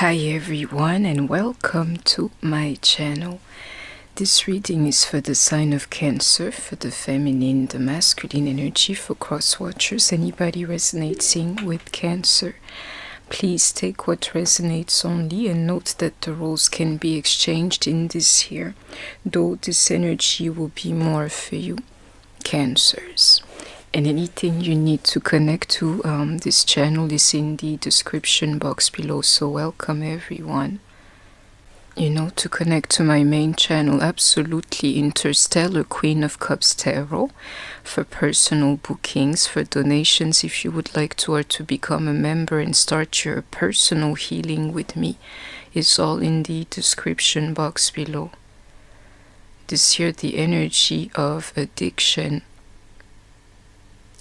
Hi everyone and welcome to my channel. This reading is for the sign of Cancer, for the feminine, the masculine energy, for cross-watchers, anybody resonating with Cancer. Please take what resonates only and note that the roles can be exchanged in this here, though this energy will be more for you, Cancers. And anything you need to connect to this channel is in the description box below, so welcome everyone. You know, to connect to my main channel, absolutely Interstellar Queen of Cups Tarot, for personal bookings, for donations if you would like to, or to become a member and start your personal healing with me, is all in the description box below. This year the energy of addiction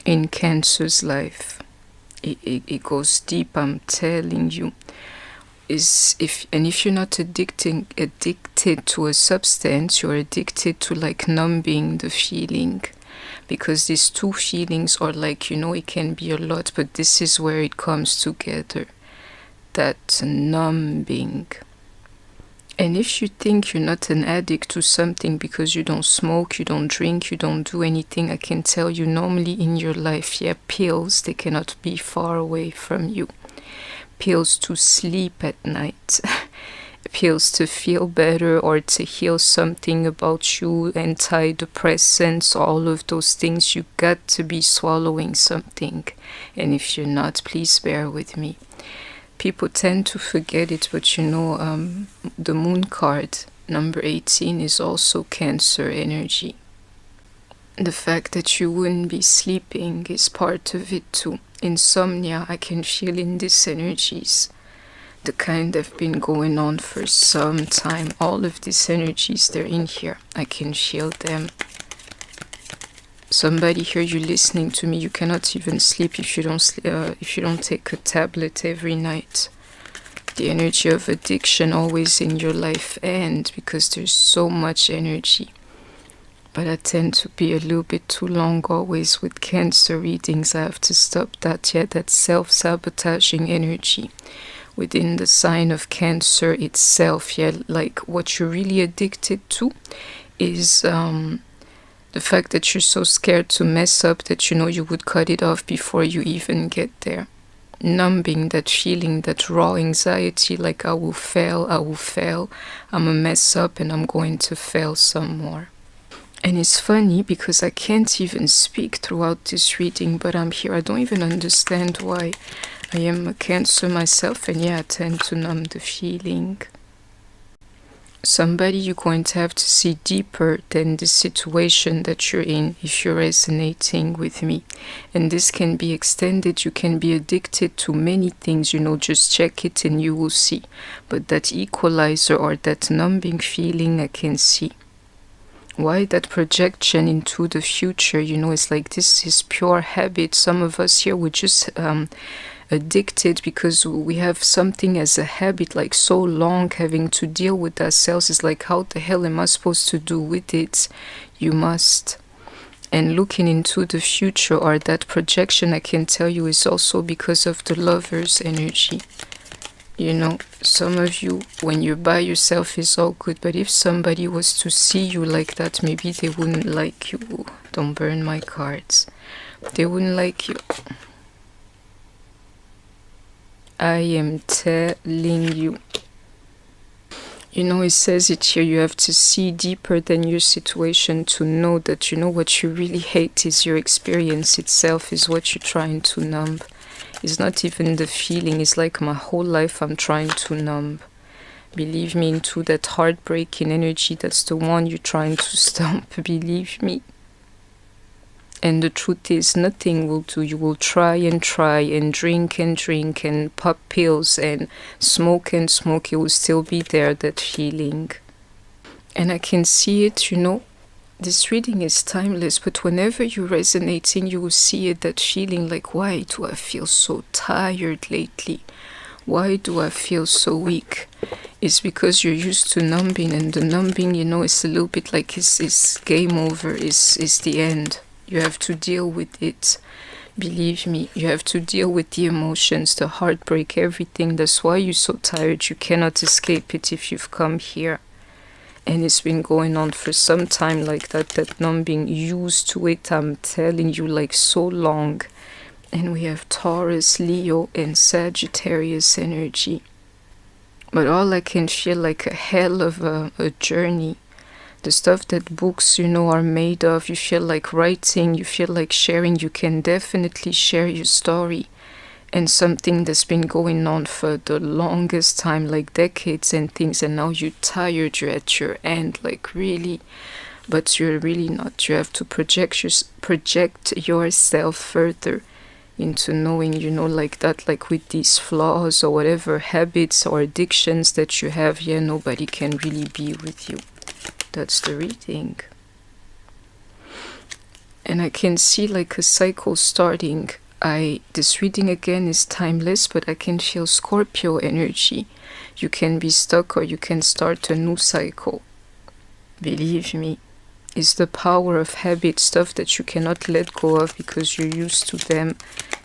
in Cancer's life, it goes deep, I'm telling you. If you're not addicted to a substance, you're addicted to like numbing the feeling, because these two feelings are like, you know, it can be a lot, but this is where it comes together, that numbing. And if you think you're not an addict to something because you don't smoke, you don't drink, you don't do anything, I can tell you normally in your life, yeah, pills, they cannot be far away from you. Pills to sleep at night, pills to feel better or to heal something about you, antidepressants, all of those things, you got to be swallowing something. And if you're not, please bear with me. People tend to forget it, but you know, the moon card, number 18, is also Cancer energy. The fact that you wouldn't be sleeping is part of it too. Insomnia, I can feel in these energies. The kind that have been going on for some time. All of these energies, they're in here. I can feel them. Somebody here, you listening to me, you cannot even sleep if you don't take a tablet every night. The energy of addiction always in your life, and because there's so much energy. But I tend to be a little bit too long always with Cancer readings. I have to stop that. Yeah, that self-sabotaging energy within the sign of Cancer itself. Yeah, like what you're really addicted to is the fact that you're so scared to mess up that you know you would cut it off before you even get there. Numbing that feeling, that raw anxiety, like I will fail, I'm a mess up and I'm going to fail some more. And it's funny because I can't even speak throughout this reading, but I'm here. I don't even understand why. I am a Cancer myself, and yeah, I tend to numb the feeling. Somebody you're going to have to see deeper than the situation that you're in if you're resonating with me. And this can be extended. You can be addicted to many things, you know, just check it and you will see. But that equalizer or that numbing feeling, I can see. Why that projection into the future, you know, it's like this is pure habit. Some of us here, we're just addicted because we have something as a habit, like so long having to deal with ourselves. It's like, how the hell am I supposed to do with it? You must. And looking into the future or that projection, I can tell you, is also because of the Lover's energy. You know, some of you, when you're by yourself, is all good, but if somebody was to see you like that, maybe they wouldn't like you. Don't burn my cards. They wouldn't like you. I am telling you. You know, it says it here, you have to see deeper than your situation to know that, you know, what you really hate is your experience itself, is what you're trying to numb. It's not even the feeling, it's like my whole life I'm trying to numb. Believe me, into that heartbreaking energy, that's the one you're trying to stomp, believe me. And the truth is, nothing will do. You will try and drink and pop pills and smoke, it will still be there, that feeling. And I can see it, you know. This reading is timeless, but whenever you're resonating, you will see it, that feeling like, why do I feel so tired lately? Why do I feel so weak? It's because you're used to numbing, and the numbing, you know, is a little bit like it's game over, is the end. You have to deal with it. Believe me, you have to deal with the emotions, the heartbreak, everything. That's why you're so tired. You cannot escape it if you've come here. And it's been going on for some time like that. That numbing, used to it, I'm telling you, like so long. And we have Taurus, Leo, and Sagittarius energy. But all I can feel like a hell of a journey. The stuff that books, are made of, you feel like writing, you feel like sharing, you can definitely share your story. And something that's been going on for the longest time, like decades and things, and now you're tired, you're at your end, like really. But you're really not. You have to project yourself further into knowing, like that, like with these flaws or whatever habits or addictions that you have, nobody can really be with you. That's the reading. And I can see like a cycle starting. This reading again is timeless, but I can feel Scorpio energy. You can be stuck or you can start a new cycle. Believe me, it's the power of habit, stuff that you cannot let go of because you're used to them.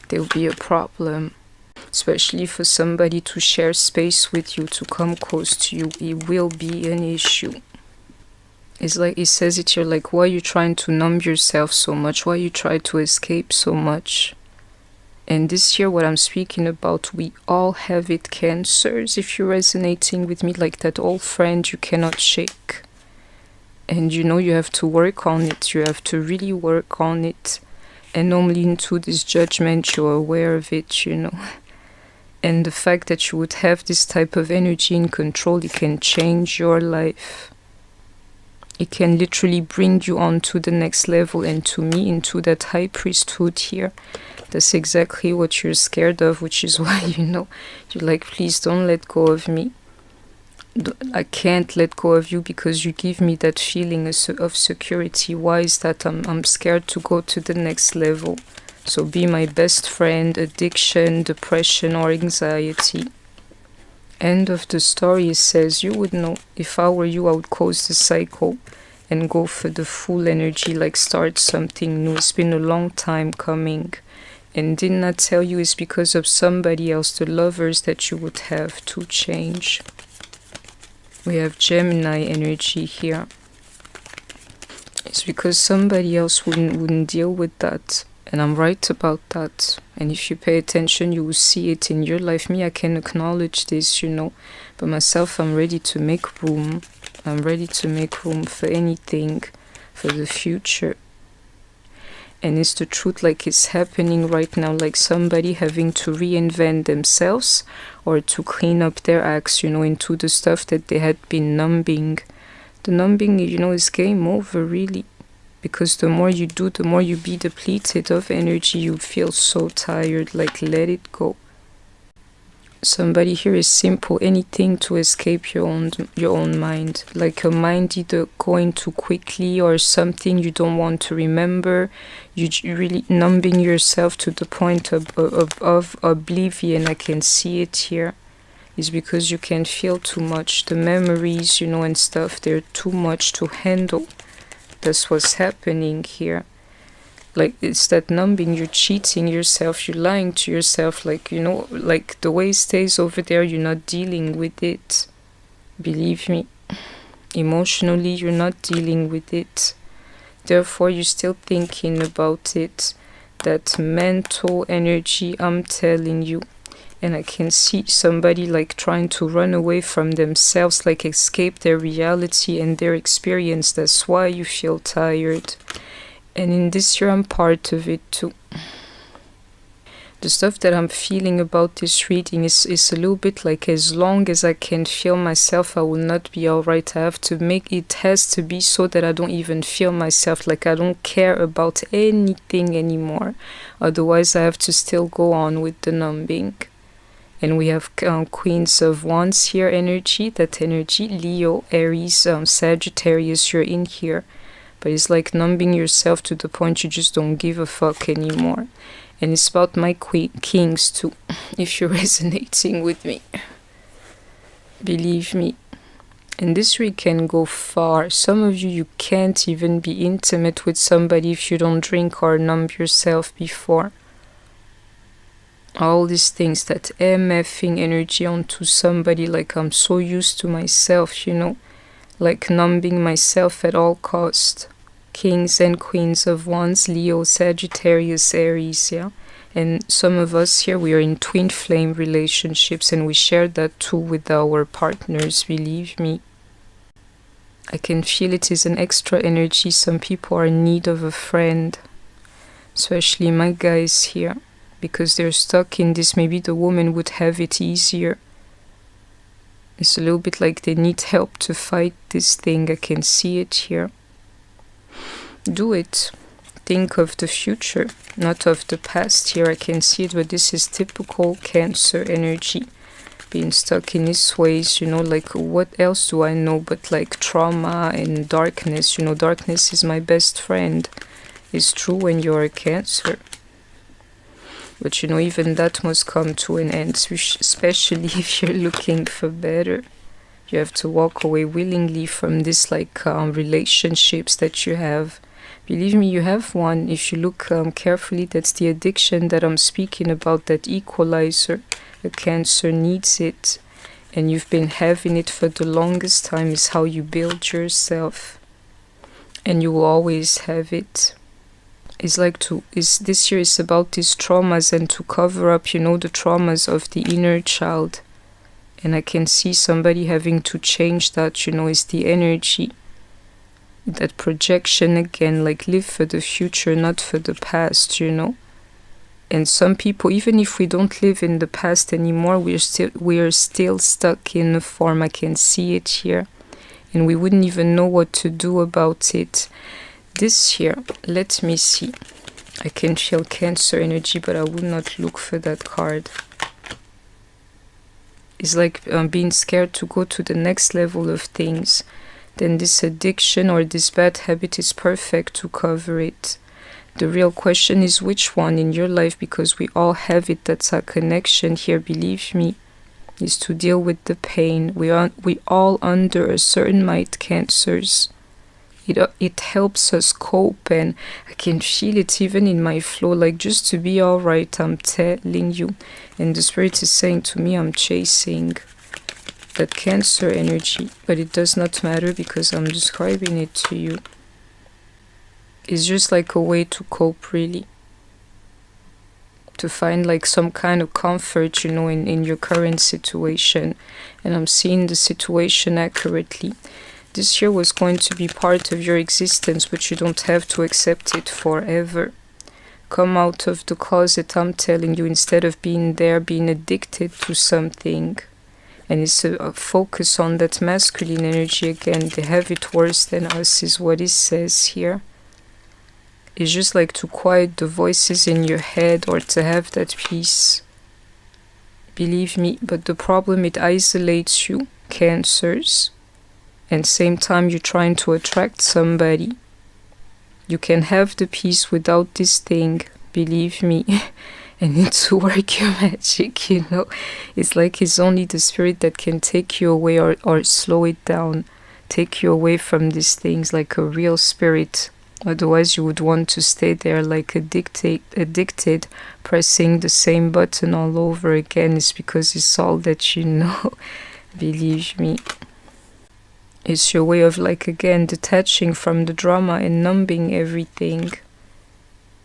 There'll be a problem. Especially for somebody to share space with you, to come close to you, it will be an issue. It's like it says it here, like, why are you trying to numb yourself so much? Why you try to escape so much? And this here, what I'm speaking about, we all have it, Cancers. If you're resonating with me, like that old friend you cannot shake. And you have to work on it. You have to really work on it. And normally into this judgment, you're aware of it, And the fact that you would have this type of energy in control, it can change your life. It can literally bring you on to the next level, and to me, into that high priesthood here. That's exactly what you're scared of, which is why, you're like, please don't let go of me. I can't let go of you because you give me that feeling of security. Why is that? I'm scared to go to the next level. So be my best friend, addiction, depression, or anxiety. End of the story says, you would know. If I were you, I would close the cycle and go for the full energy, like start something new. It's been a long time coming. And did not tell you it's because of somebody else, the lovers that you would have to change. We have Gemini energy here. It's because somebody else wouldn't deal with that. And I'm right about that. And if you pay attention, you will see it in your life. Me, I can acknowledge this, But myself, I'm ready to make room. I'm ready to make room for anything, for the future. And it's the truth, like it's happening right now, like somebody having to reinvent themselves or to clean up their acts, into the stuff that they had been numbing. The numbing, is game over, really. Because the more you do, the more you be depleted of energy. You feel so tired, like let it go. Somebody here is simple, anything to escape your own mind. Like a mind either going too quickly or something you don't want to remember. You really numbing yourself to the point of oblivion. I can see it here. It's because you can feel too much. The memories, and stuff, they're too much to handle. That's what's happening here. Like, it's that numbing, you're cheating yourself, you're lying to yourself, like, like the way it stays over there, you're not dealing with it. Believe me, emotionally, you're not dealing with it. Therefore, you're still thinking about it. That mental energy, I'm telling you. And I can see somebody like trying to run away from themselves, like escape their reality and their experience. That's why you feel tired. And in this year, I'm part of it too. The stuff that I'm feeling about this reading is a little bit like, as long as I can feel myself, I will not be alright. I have to make it, has to be so that I don't even feel myself, like I don't care about anything anymore. Otherwise, I have to still go on with the numbing. And we have Queens of Wands here energy. That energy, Leo, Aries, Sagittarius, you're in here. But it's like numbing yourself to the point you just don't give a fuck anymore. And it's about my kings too, if you're resonating with me. Believe me. And this week can go far. Some of you can't even be intimate with somebody if you don't drink or numb yourself before. all these things, that MFing energy onto somebody, like I'm so used to myself, you know, like numbing myself at all cost. Kings and Queens of Wands, Leo, Sagittarius, Aries, yeah. And some of us here, we are in twin flame relationships, and we share that too with our partners, believe me. I can feel it is an extra energy. Some people are in need of a friend, especially my guys here, because they're stuck in this. Maybe the woman would have it easier. It's a little bit like they need help to fight this thing. I can see it here. Do it. Think of the future, not of the past. Here I can see it, but this is typical Cancer energy. Being stuck in his ways, you know, like what else do I know but like trauma and darkness. You know, darkness is my best friend. It's true when you're a Cancer. But you know, even that must come to an end, especially if you're looking for better. You have to walk away willingly from this like relationships that you have. Believe me, you have one. If you look carefully, that's the addiction that I'm speaking about, that equalizer. A Cancer needs it, and you've been having it for the longest time. Is how you build yourself, and you will always have it. It's like this year is about these traumas and to cover up, you know, the traumas of the inner child. And I can see somebody having to change that, you know, is the energy. That projection again, like live for the future, not for the past, you know. And some people, even if we don't live in the past anymore, we are still stuck in a form. I can see it here, and we wouldn't even know what to do about it. This year, let me see. I can feel Cancer energy, but I would not look for that card. It's like being scared to go to the next level of things. Then this addiction or this bad habit is perfect to cover it. The real question is which one in your life, because we all have it. That's our connection here, believe me, is to deal with the pain. We all under a certain might, Cancers. It helps us cope, and I can feel it even in my flow, like just to be all right, I'm telling you. And the Spirit is saying to me, I'm chasing that Cancer energy, but it does not matter because I'm describing it to you. It's just like a way to cope, really. To find like some kind of comfort, you know, in your current situation. And I'm seeing the situation accurately. This year was going to be part of your existence, but you don't have to accept it forever. Come out of the closet, I'm telling you, instead of being there, being addicted to something. And it's a focus on that masculine energy again. They have it worse than us, is what it says here. It's just like to quiet the voices in your head or to have that peace. Believe me, but the problem, it isolates you, Cancers. And same time you're trying to attract somebody. You can have the peace without this thing, believe me. And need to work your magic, you know. It's like it's only the Spirit that can take you away or slow it down. Take you away from these things like a real spirit. Otherwise you would want to stay there like addicted, pressing the same button all over again. It's because it's all that you know. Believe me. It's your way of like again detaching from the drama and numbing everything.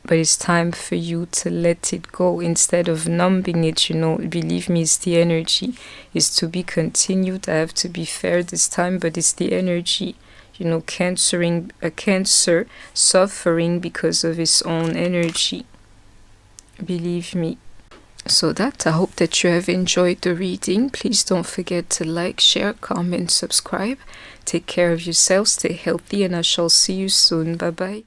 But it's time for you to let it go instead of numbing it, you know. Believe me, it's the energy. It's to be continued. I have to be fair this time, but it's the energy. You know, a Cancer suffering because of his own energy. Believe me. So I hope that you have enjoyed the reading. Please don't forget to like, share, comment, subscribe. Take care of yourself, stay healthy, and I shall see you soon. Bye-bye.